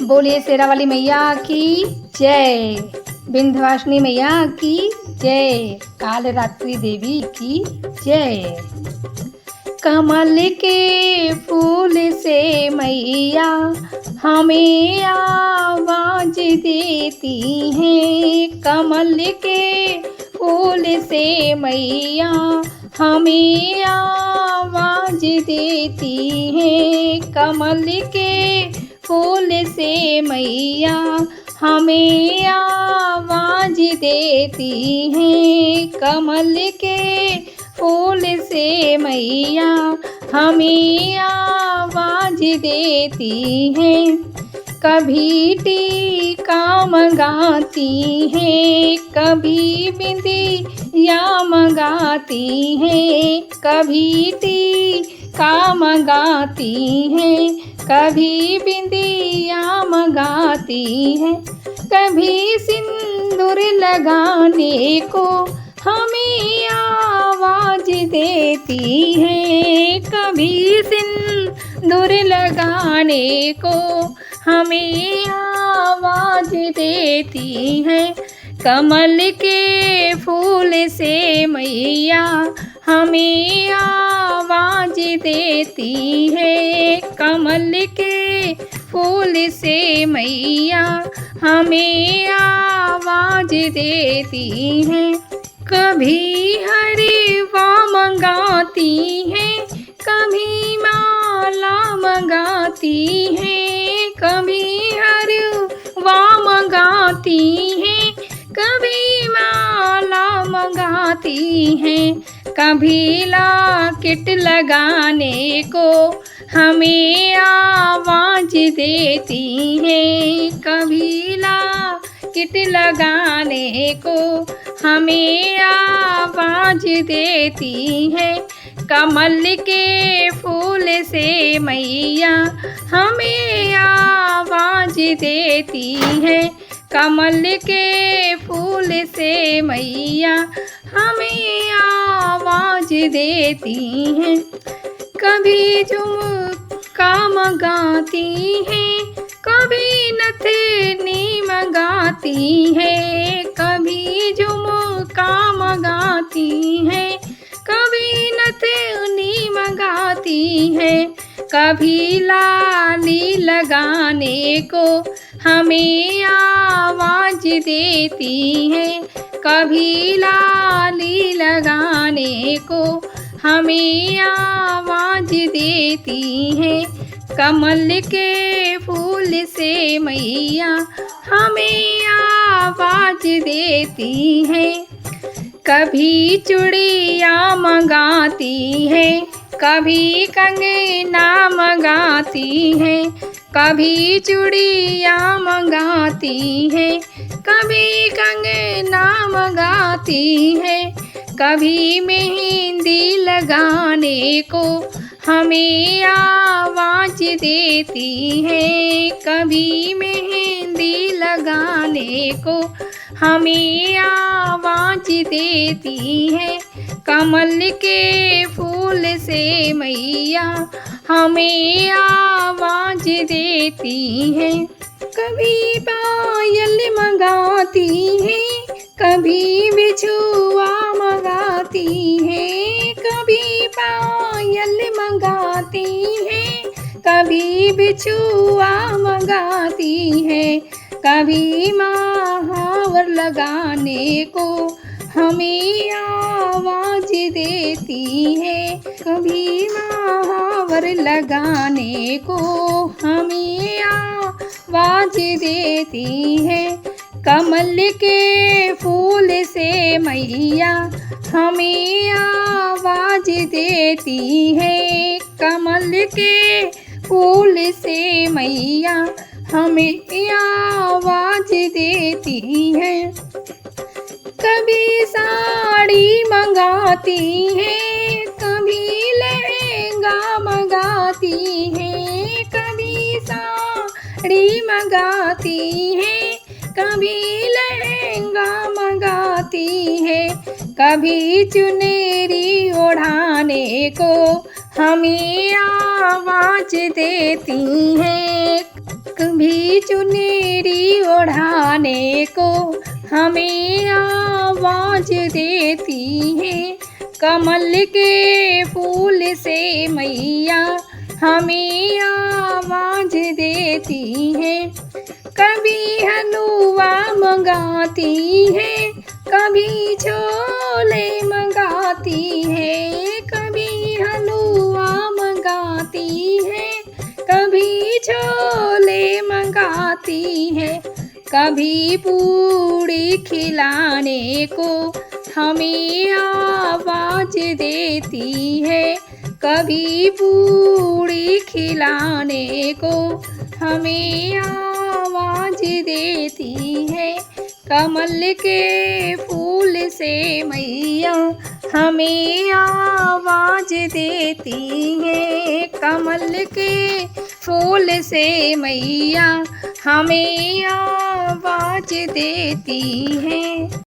बोलिए शेरा वाली मैया की जय। विंध्यवासिनी मैया की जय। कालरात्रि देवी की जय। कमल के फूल से मैया हमें आवाज देती हैं। कमल के फूल से मैया हमें आवाज देती हैं। कमल के फूल से मैया हमें आवाज देती हैं। कमल के फूल से मैया हमें आवाज देती हैं। कभी टीका मंगाती हैं, कभी बिंदिया मंगाती हैं। कभी टीका मंगाती हैं, कभी बिंदिया मंगाती हैं। कभी सिंदूर लगाने को हमें आवाज देती हैं। कभी सिंदूर लगाने को हमें आवाज देती हैं। कमल के फूल से मैया हमें आवाज देती है। कमल के फूल से मैया हमें आवाज देती है। कभी हरवा मंगाती हैं, कभी माला मंगाती हैं। कभी हरवा मंगाती हैं, कभी माला मंगाती हैं। कभी लॉकेट लगाने को हमें आवाज देती हैं। कभी लॉकेट लगाने को हमें आवाज देती है। कमल के फूल से मैया हमें आवाज देती है। कमल के फूल से मैया हमें आवाज देती हैं। कभी झुमका मंगाती हैं, कभी नथनी मंगाती हैं। कभी झुमका मंगाती हैं, कभी नथनी मंगाती हैं। कभी लाली लगाने को हमें आवाज देती हैं। कभी लाली लगाने को हमें आवाज देती हैं। कमल के फूल से मैया हमें आवाज देती हैं। कभी चूड़िया मंगाती हैं, कभी कंगना मंगाती हैं। कभी चूड़िया मंगाती हैं, कभी कंगना मंगाती हैं। कभी मेहंदी लगाने को हमें आवाज देती हैं। कभी मेहंदी लगाने को हमें आवाज देती है। कमल के फूल से मैया हमें आवाज देती है। कभी पायल मंगाती हैं, कभी बिछुआ मंगाती हैं। कभी पायल मंगाती हैं, कभी बिछुआ मंगाती हैं। कभी महावर लगाने को हमें आवाज देती है। कभी महावर लगाने को हमें आवाज देती है। कमल के फूल से मैया हमें आवाज देती है। कमल के फूल से मैया हमें आवाज देती है। कभी साड़ी मंगाती हैं, कभी लहंगा मंगाती हैं। कभी साड़ी मंगाती हैं, कभी लहंगा मंगाती है। कभी चुनरी ओढ़ाने को हमें आवाज देती हैं। भी चुनरी ओढ़ाने को हमें आवाज देती है। कमल के फूल से मैया हमें आवाज देती है। कभी हलवा मंगाती है, कभी छोले मंगाती है। कभी हलवा मंगाती है, कभी छोले मंगाती है। कभी पूड़ी खिलाने को हमें आवाज देती है। कभी पूड़ी खिलाने को हमें आवाज देती है। कमल के फूल से मैया हमें आवाज देती है। कमल के फूल से मैया हमें आवाज देती है।